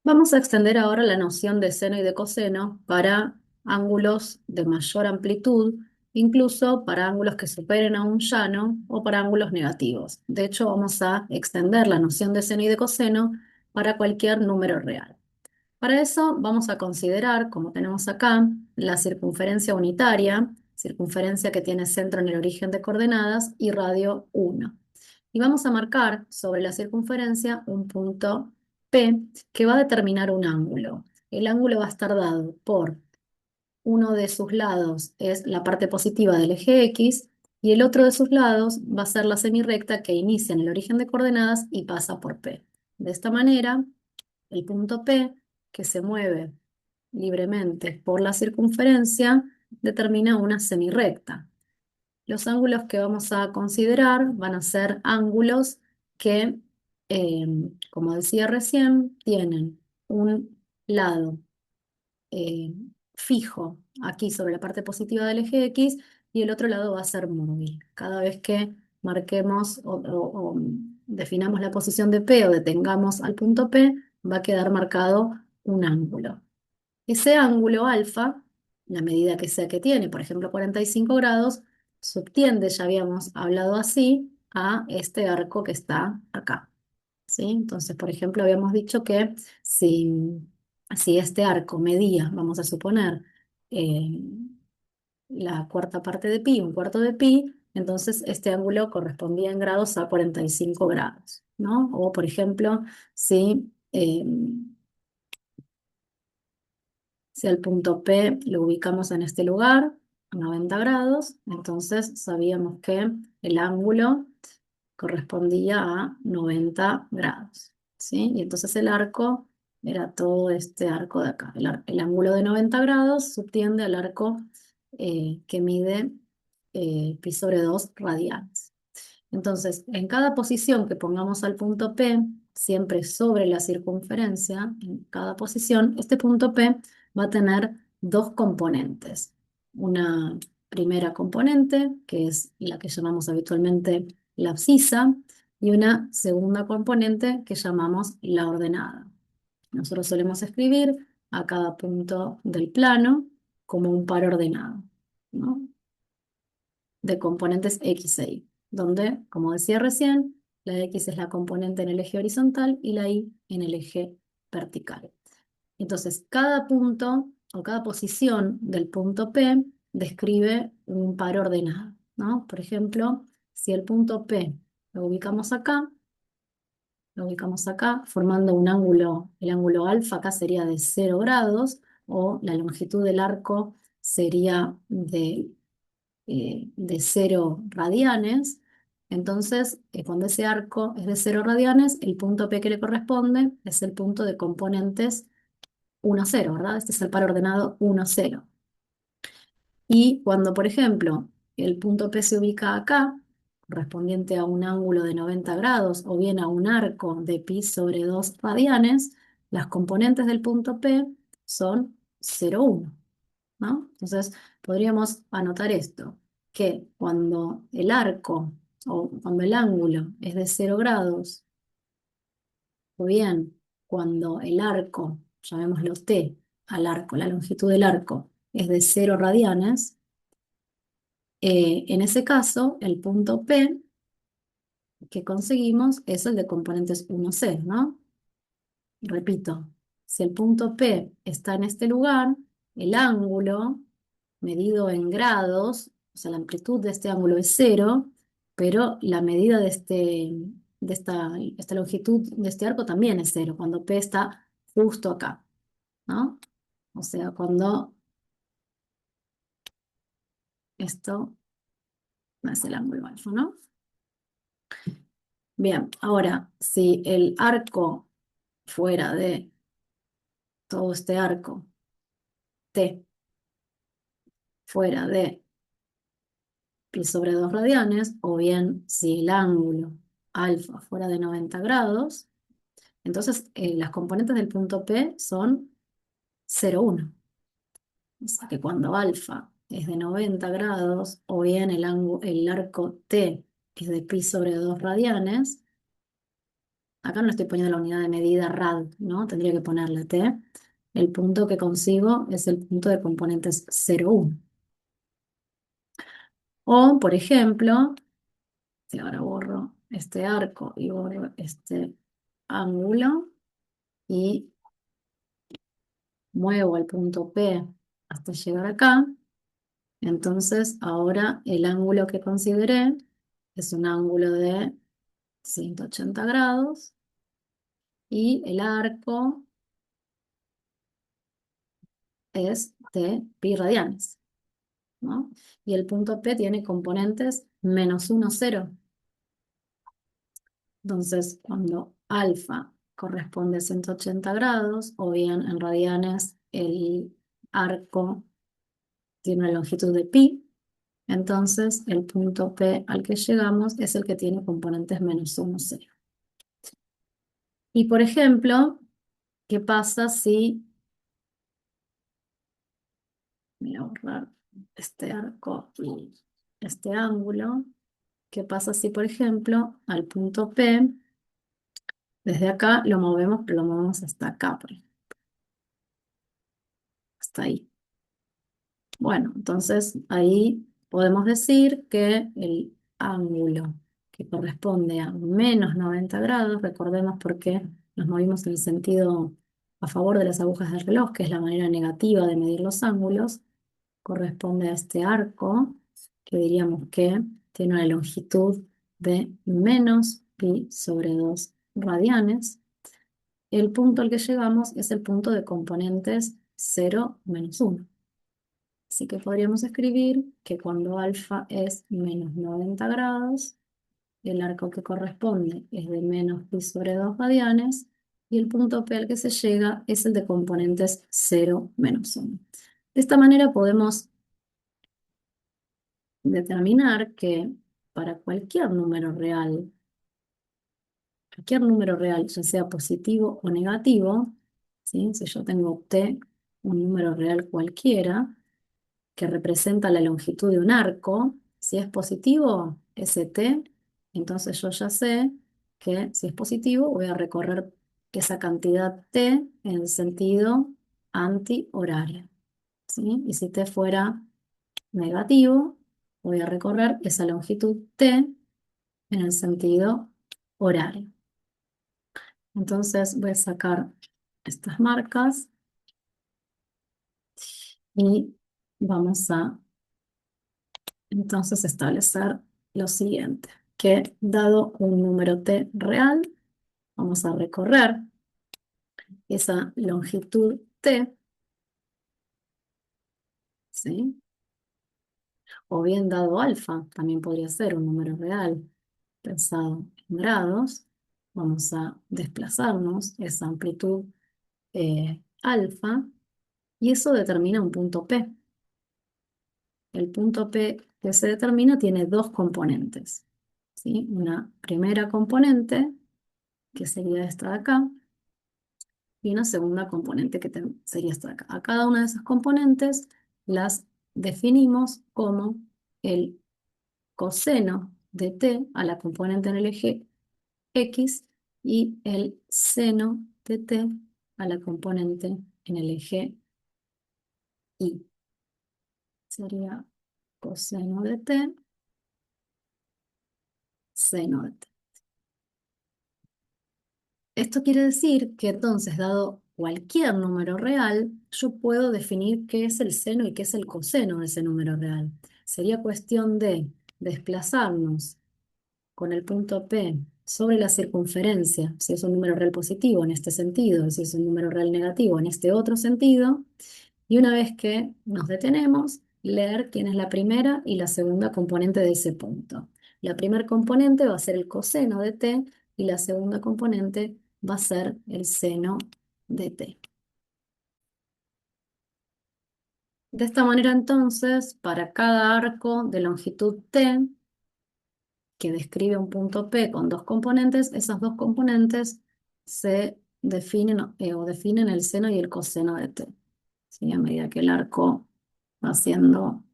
Vamos a extender ahora la noción de seno y de coseno para ángulos de mayor amplitud, incluso para ángulos que superen a un llano o para ángulos negativos. De hecho, vamos a extender la noción de seno y de coseno para cualquier número real. Para eso vamos a considerar, como tenemos acá, la circunferencia unitaria, circunferencia que tiene centro en el origen de coordenadas y radio 1. Y vamos a marcar sobre la circunferencia un punto P que va a determinar un ángulo. El ángulo va a estar dado por uno de sus lados es la parte positiva del eje X y el otro de sus lados va a ser la semirrecta que inicia en el origen de coordenadas y pasa por P. De esta manera, el punto P, que se mueve libremente por la circunferencia, determina una semirrecta. Los ángulos que vamos a considerar van a ser ángulos que, eh, como decía recién, tienen un lado eh, fijo aquí sobre la parte positiva del eje X y el otro lado va a ser móvil. Cada vez que marquemos o definamos la posición de P o detengamos al punto P, va a quedar marcado un ángulo. Ese ángulo alfa, la medida que sea que tiene, por ejemplo 45 grados, subtiende, ya habíamos hablado así, a este arco que está acá. ¿Sí? Entonces, por ejemplo, habíamos dicho que si este arco medía, vamos a suponer, eh, la cuarta parte de pi, un cuarto de pi, entonces este ángulo correspondía en grados a 45 grados, ¿no? O, por ejemplo, si el punto P lo ubicamos en este lugar, a 90 grados, entonces sabíamos que el ángulo correspondía a 90 grados, ¿sí? Y entonces el arco era todo este arco de acá. El ángulo de 90 grados subtiende al arco que mide pi sobre 2 radianes. Entonces, en cada posición que pongamos al punto P, siempre sobre la circunferencia, en cada posición, este punto P va a tener dos componentes. Una primera componente, que es la que llamamos habitualmente la abscisa, y una segunda componente que llamamos la ordenada. Nosotros solemos escribir a cada punto del plano como un par ordenado, ¿no? De componentes X e Y, donde, como decía recién, la X es la componente en el eje horizontal y la Y en el eje vertical. Entonces, cada punto o cada posición del punto P describe un par ordenado, ¿no? Por ejemplo, si el punto P lo ubicamos acá, formando un ángulo, el ángulo alfa acá sería de 0 grados, o la longitud del arco sería de 0 radianes. Entonces, cuando ese arco es de 0 radianes, el punto P que le corresponde es el punto de componentes 1, 0, ¿verdad? Este es el par ordenado 1, 0. Y cuando, por ejemplo, el punto P se ubica acá, correspondiente a un ángulo de 90 grados o bien a un arco de pi sobre 2 radianes, las componentes del punto P son 0, 1, ¿no? Entonces, podríamos anotar esto, que cuando el arco o cuando el ángulo es de 0 grados, o bien cuando el arco, llamémoslo T, al arco, la longitud del arco es de 0 radianes, en ese caso, el punto P que conseguimos es el de componentes 1C, ¿no? Repito, si el punto P está en este lugar, el ángulo medido en grados, o sea, la amplitud de este ángulo es 0, pero la medida esta longitud de este arco también es 0, cuando P está justo acá, ¿no? O sea, cuando esto no es el ángulo alfa, ¿no? Bien, ahora, si el arco fuera de todo este arco T, fuera de pi sobre 2 radianes, o bien si el ángulo alfa fuera de 90 grados, entonces las componentes del punto P son 0, 1. O sea que cuando alfa es de 90 grados, o bien el arco T es de pi sobre 2 radianes, acá no le estoy poniendo la unidad de medida rad, ¿no? Tendría que ponerle t. El punto que consigo es el punto de componentes 0, 1. O, por ejemplo, si ahora borro este arco y borro este ángulo y muevo el punto P hasta llegar acá, entonces ahora el ángulo que consideré es un ángulo de 180 grados y el arco es de pi radianes, ¿no? Y el punto P tiene componentes -1, 0. Entonces, cuando alfa corresponde a 180 grados, o bien en radianes el arco tiene una longitud de pi, entonces el punto P al que llegamos es el que tiene componentes -1, 0. Y por ejemplo, ¿qué pasa si, voy a borrar este arco y este ángulo? ¿Qué pasa si, por ejemplo, al punto P, desde acá lo movemos, pero lo movemos hasta acá, por ejemplo, hasta ahí? Bueno, entonces ahí podemos decir que el ángulo que corresponde a -90 grados, recordemos por qué nos movimos en el sentido a favor de las agujas del reloj, que es la manera negativa de medir los ángulos, corresponde a este arco, que diríamos que tiene una longitud de -pi/2 radianes. El punto al que llegamos es el punto de componentes 0, -1. Así que podríamos escribir que cuando alfa es -90 grados, el arco que corresponde es de -pi/2 radianes y el punto P al que se llega es el de componentes 0, -1. De esta manera podemos determinar que para cualquier número real, ya sea positivo o negativo, ¿sí? Si yo tengo t, un número real cualquiera, que representa la longitud de un arco, si es positivo, st, entonces yo ya sé que si es positivo voy a recorrer esa cantidad t en el sentido antihorario, ¿sí? Y si t fuera negativo, voy a recorrer esa longitud t en el sentido horario. Entonces voy a sacar estas marcas y vamos a entonces establecer lo siguiente, que dado un número t real, vamos a recorrer esa longitud t, ¿sí? O bien dado alfa, también podría ser un número real pensado en grados, vamos a desplazarnos esa amplitud alfa y eso determina un punto P. El punto P que se determina tiene dos componentes, ¿sí? Una primera componente, que sería esta de acá, y una segunda componente que sería esta de acá. A cada una de esas componentes las definimos como el coseno de t a la componente en el eje X y el seno de t a la componente en el eje Y. Sería coseno de t, seno de t. Esto quiere decir que entonces, dado cualquier número real, yo puedo definir qué es el seno y qué es el coseno de ese número real. Sería cuestión de desplazarnos con el punto P sobre la circunferencia, si es un número real positivo en este sentido, si es un número real negativo en este otro sentido, y una vez que nos detenemos, leer quién es la primera y la segunda componente de ese punto. La primera componente va a ser el coseno de t y la segunda componente va a ser el seno de t. De esta manera entonces, para cada arco de longitud t, que describe un punto P con dos componentes, esas dos componentes se definen o definen el seno y el coseno de t. ¿Sí? A medida que el arco va siendo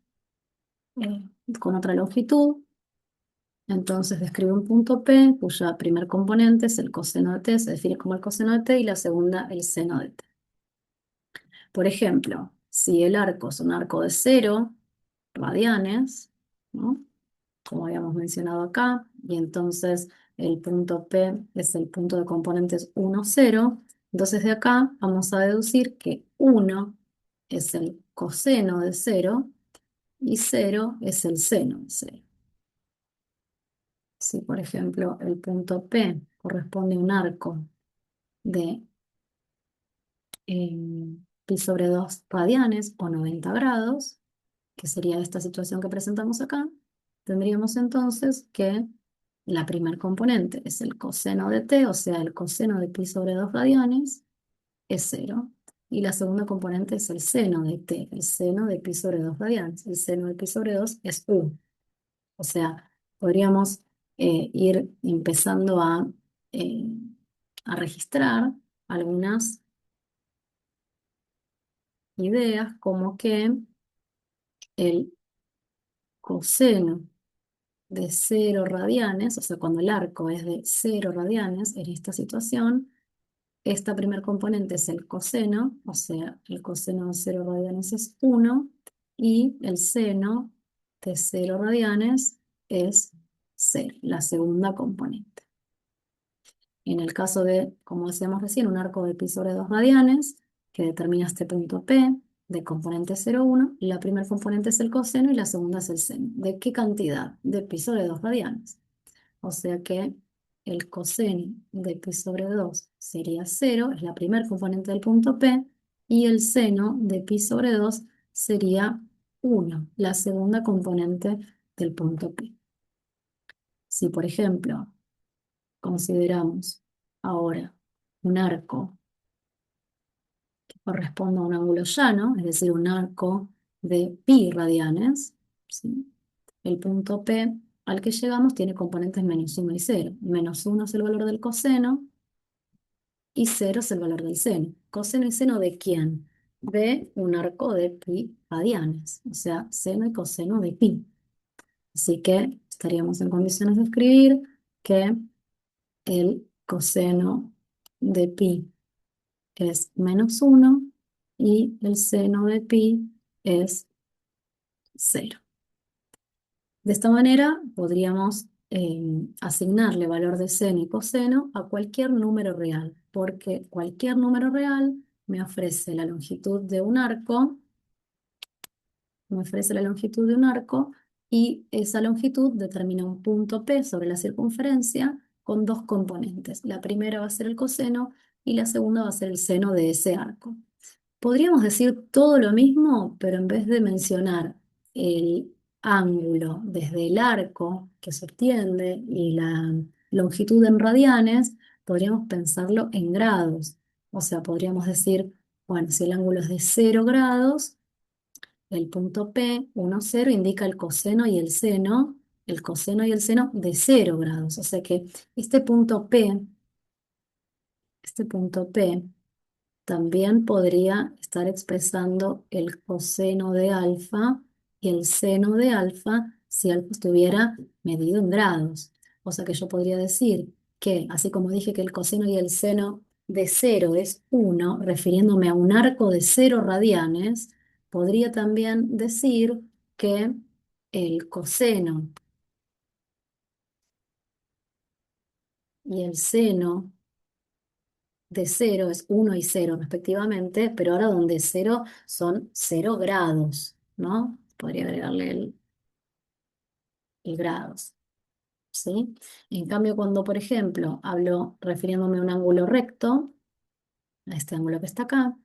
con otra longitud, Entonces describe un punto P cuya primer componente es el coseno de t, se define como el coseno de t, y la segunda el seno de t. Por ejemplo, si el arco es un arco de 0 radianes, ¿no? Como habíamos mencionado acá, y entonces el punto P es el punto de componentes 1, 0, entonces de acá vamos a deducir que 1 es el coseno de 0 y 0 es el seno de 0. Si, por ejemplo, el punto P corresponde a un arco de pi sobre 2 radianes o 90 grados, que sería esta situación que presentamos acá, tendríamos entonces que la primer componente es el coseno de t, o sea, el coseno de pi sobre 2 radianes, es 0. Y la segunda componente es el seno de t, el seno de pi sobre 2 radianes. El seno de pi sobre 2 es 1. O sea, podríamos ir empezando eh, a registrar algunas ideas como que el coseno de 0 radianes, o sea, cuando el arco es de 0 radianes, en esta situación, esta primer componente es el coseno, o sea, el coseno de 0 radianes es 1, y el seno de 0 radianes es 0, la segunda componente. En el caso de, como decíamos recién, un arco de pi sobre 2 radianes, que determina este punto P de componente 0,1, la primera componente es el coseno y la segunda es el seno. ¿De qué cantidad? De pi sobre 2 radianes. O sea que el coseno de pi sobre 2 sería 0, es la primera componente del punto P, y el seno de pi sobre 2 sería 1, la segunda componente del punto P. Si, por ejemplo, consideramos ahora un arco que corresponde a un ángulo llano, es decir, un arco de pi radianes, ¿sí? El punto P al que llegamos tiene componentes -1 y 0. -1 es el valor del coseno y 0 es el valor del seno. ¿Coseno y seno de quién? De un arco de pi radianes, o sea, seno y coseno de pi. Así que estaríamos en condiciones de escribir que el coseno de pi es -1 y el seno de pi es 0. De esta manera podríamos asignarle valor de seno y coseno a cualquier número real, porque cualquier número real me ofrece la longitud de un arco, y esa longitud determina un punto P sobre la circunferencia con dos componentes. La primera va a ser el coseno y la segunda va a ser el seno de ese arco. Podríamos decir todo lo mismo, pero en vez de mencionar el ángulo desde el arco que se obtiene y la longitud en radianes, podríamos pensarlo en grados. O sea, podríamos decir, bueno, si el ángulo es de 0 grados, el punto P, 1, 0, indica el coseno y el seno de 0 grados. O sea que este punto P, este punto P también podría estar expresando el coseno de alfa y el seno de alfa si alfa estuviera medido en grados. O sea que yo podría decir que, así como dije que el coseno y el seno de 0 es 1, refiriéndome a un arco de 0 radianes, podría también decir que el coseno y el seno de 0 es 1 y 0 respectivamente, pero ahora donde 0 son 0 grados, ¿no? Podría agregarle el grados, ¿sí? En cambio, cuando, por ejemplo, hablo refiriéndome a un ángulo recto, a este ángulo que está acá,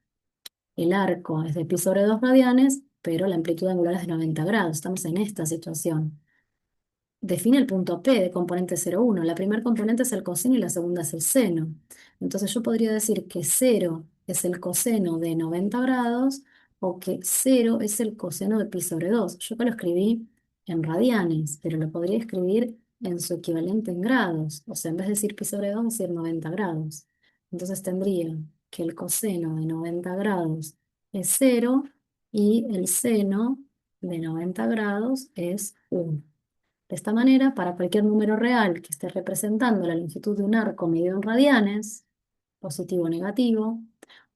el arco es de pi sobre 2 radianes, pero la amplitud angular es de 90 grados. Estamos en esta situación. Define el punto P de componente 0,1. La primera componente es el coseno y la segunda es el seno. Entonces yo podría decir que 0 es el coseno de 90 grados o que 0 es el coseno de pi sobre 2. Yo acá lo escribí en radianes, pero lo podría escribir en su equivalente en grados. O sea, en vez de decir pi sobre 2, decir 90 grados. Entonces tendría que el coseno de 90 grados es 0 y el seno de 90 grados es 1. De esta manera, para cualquier número real que esté representando la longitud de un arco medido en radianes, positivo o negativo,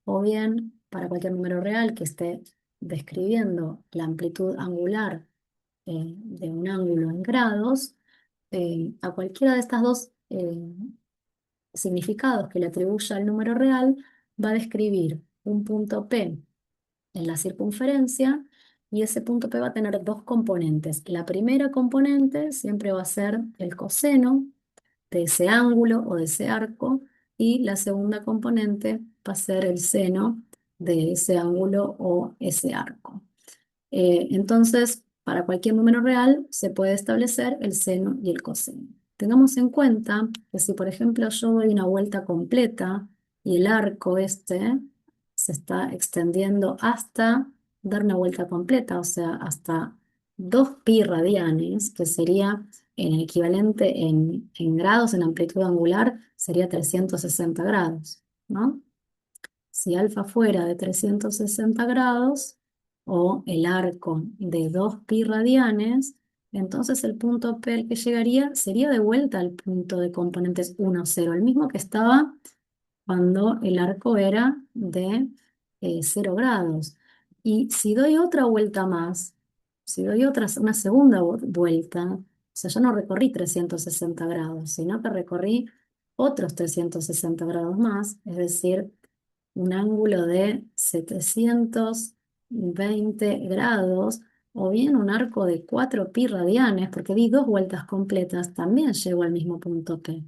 o bien para cualquier número real que esté describiendo la amplitud angular de un ángulo en grados, a cualquiera de estas dos significados que le atribuya al número real, va a describir un punto P en la circunferencia y ese punto P va a tener dos componentes. La primera componente siempre va a ser el coseno de ese ángulo o de ese arco y la segunda componente va a ser el seno de ese ángulo o ese arco. Entonces, para cualquier número real se puede establecer el seno y el coseno. Tengamos en cuenta que si, por ejemplo, yo doy una vuelta completa y el arco este se está extendiendo hasta dar una vuelta completa, o sea, hasta 2pi radianes, que sería el equivalente en grados, en amplitud angular, sería 360 grados, ¿no? Si alfa fuera de 360 grados o el arco de 2pi radianes, entonces el punto P al que llegaría sería de vuelta al punto de componentes 1, 0, el mismo que estaba cuando el arco era de 0 grados. Y si doy otra vuelta más, si doy una segunda vuelta, o sea, yo no recorrí 360 grados, sino que recorrí otros 360 grados más, es decir, un ángulo de 720 grados, o bien un arco de 4pi radianes, porque di dos vueltas completas, también llego al mismo punto P.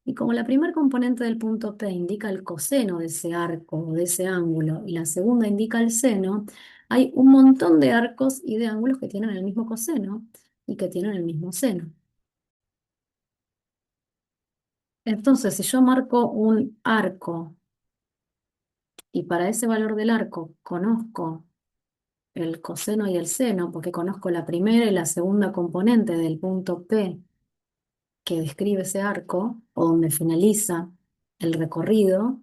Y como la primera componente del punto P indica el coseno de ese arco o de ese ángulo, y la segunda indica el seno, hay un montón de arcos y de ángulos que tienen el mismo coseno y que tienen el mismo seno. Entonces, si yo marco un arco y para ese valor del arco conozco el coseno y el seno, porque conozco la primera y la segunda componente del punto P que describe ese arco, o donde finaliza el recorrido,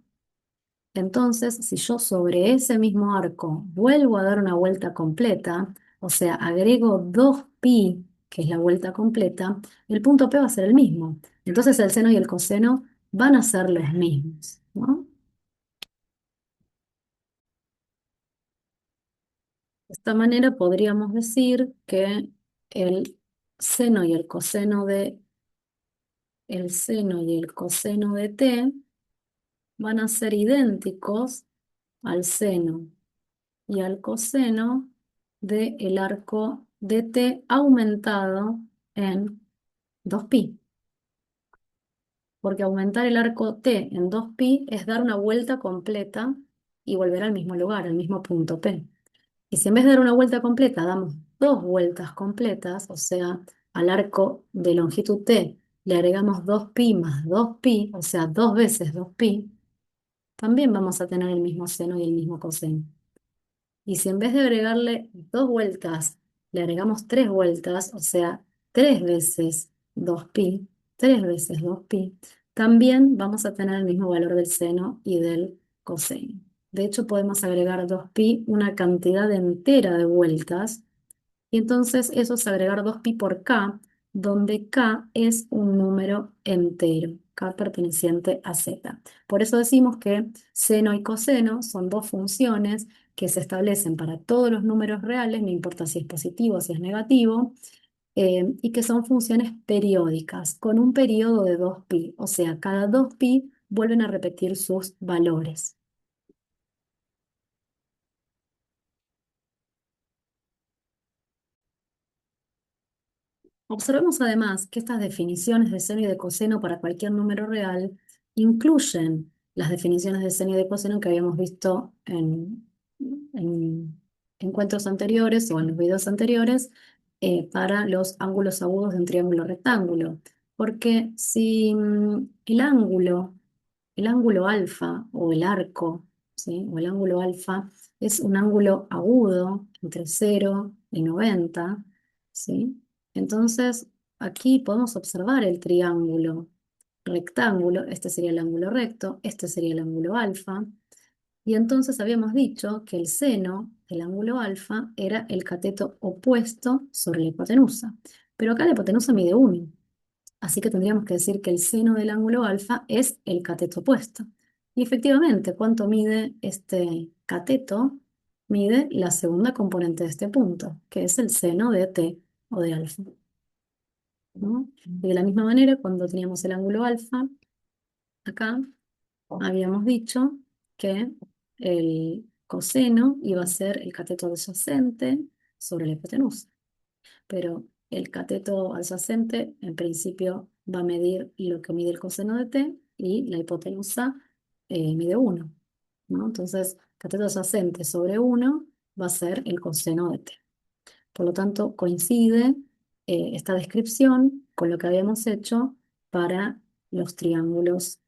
entonces si yo sobre ese mismo arco vuelvo a dar una vuelta completa, o sea, agrego 2pi, que es la vuelta completa, el punto P va a ser el mismo. Entonces el seno y el coseno van a ser los mismos, ¿no? De esta manera podríamos decir que el seno y el coseno t van a ser idénticos al seno y al coseno del arco de t aumentado en 2pi. Porque aumentar el arco t en 2pi es dar una vuelta completa y volver al mismo lugar, al mismo punto P. Y si en vez de dar una vuelta completa damos dos vueltas completas, o sea, al arco de longitud t le agregamos 2pi más 2pi, o sea, dos veces 2pi, también vamos a tener el mismo seno y el mismo coseno. Y si en vez de agregarle dos vueltas, le agregamos tres vueltas, o sea, tres veces 2pi, tres veces 2pi, también vamos a tener el mismo valor del seno y del coseno. De hecho, podemos agregar 2pi una cantidad entera de vueltas y entonces eso es agregar 2pi por k, donde k es un número entero, k perteneciente a z. Por eso decimos que seno y coseno son dos funciones que se establecen para todos los números reales, no importa si es positivo o si es negativo, y que son funciones periódicas, con un periodo de 2pi, o sea, cada 2pi vuelven a repetir sus valores. Observemos además que estas definiciones de seno y de coseno para cualquier número real incluyen las definiciones de seno y de coseno que habíamos visto en encuentros anteriores o en los videos anteriores para los ángulos agudos de un triángulo rectángulo. Porque si el ángulo alfa o el arco, ¿sí? O el ángulo alfa es un ángulo agudo entre 0 y 90, ¿sí? Entonces, aquí podemos observar el triángulo rectángulo, este sería el ángulo recto, este sería el ángulo alfa, y entonces habíamos dicho que el seno del ángulo alfa era el cateto opuesto sobre la hipotenusa. Pero acá la hipotenusa mide 1. Así que tendríamos que decir que el seno del ángulo alfa es el cateto opuesto. Y efectivamente, ¿cuánto mide este cateto? Mide la segunda componente de este punto, que es el seno de t o de alfa, ¿no? Y de la misma manera, cuando teníamos el ángulo alfa, acá habíamos dicho que el coseno iba a ser el cateto adyacente sobre la hipotenusa. Pero el cateto adyacente en principio va a medir lo que mide el coseno de t y la hipotenusa mide 1, ¿no? Entonces, cateto adyacente sobre 1 va a ser el coseno de t. Por lo tanto, coincide esta descripción con lo que habíamos hecho para los triángulos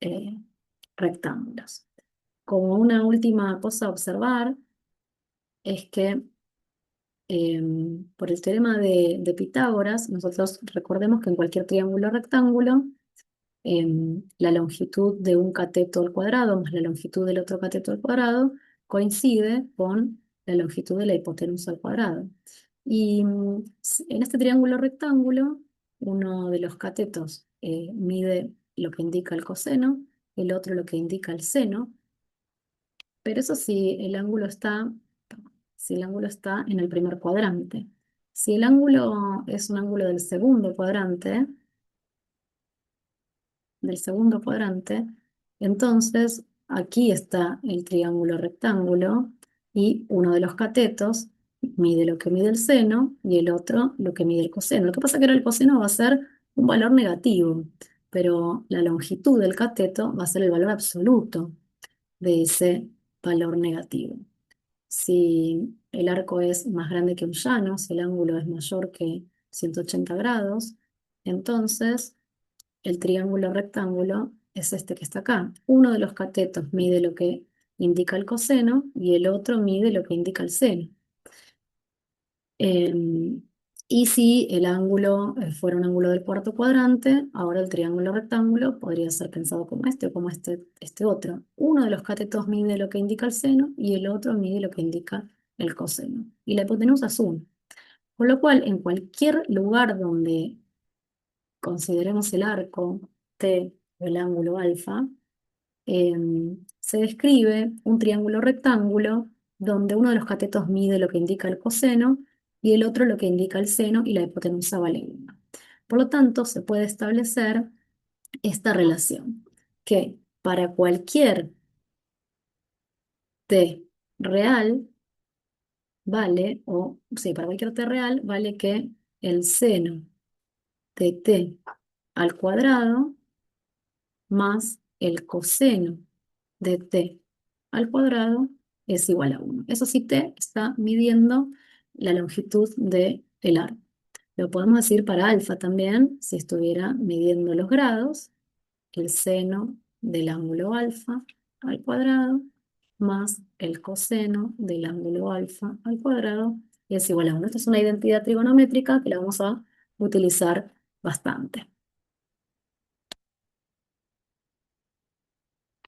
eh, rectángulos. Como una última cosa a observar es que por el teorema de Pitágoras, nosotros recordemos que en cualquier triángulo rectángulo, la longitud de un cateto al cuadrado más la longitud del otro cateto al cuadrado coincide con la longitud de la hipotenusa al cuadrado. Y en este triángulo rectángulo, uno de los catetos mide lo que indica el coseno, el otro lo que indica el seno, pero eso sí, si el ángulo está en el primer cuadrante. Si el ángulo es un ángulo del segundo cuadrante, entonces aquí está el triángulo rectángulo y uno de los catetos mide lo que mide el seno y el otro lo que mide el coseno. Lo que pasa es que ahora el coseno va a ser un valor negativo, pero la longitud del cateto va a ser el valor absoluto de ese valor negativo. Si el arco es más grande que un llano, si el ángulo es mayor que 180 grados, entonces el triángulo rectángulo es este que está acá. Uno de los catetos mide lo que indica el coseno y el otro mide lo que indica el seno. Em, y si el ángulo fuera un ángulo del cuarto cuadrante, ahora el triángulo rectángulo podría ser pensado como este o como este otro. Uno de los catetos mide lo que indica el seno y el otro mide lo que indica el coseno. Y la hipotenusa es 1. Con lo cual, en cualquier lugar donde consideremos el arco T o el ángulo alfa, se describe un triángulo rectángulo donde uno de los catetos mide lo que indica el coseno y el otro lo que indica el seno y la hipotenusa vale 1. Por lo tanto, se puede establecer esta relación, que para cualquier t real vale, o sí, para cualquier t real vale que el seno de t al cuadrado más el coseno de t al cuadrado es igual a 1. Eso sí, t está midiendo la longitud del arco. Lo podemos decir para alfa también, si estuviera midiendo los grados, el seno del ángulo alfa al cuadrado más el coseno del ángulo alfa al cuadrado es igual a 1. Esta es una identidad trigonométrica que la vamos a utilizar bastante.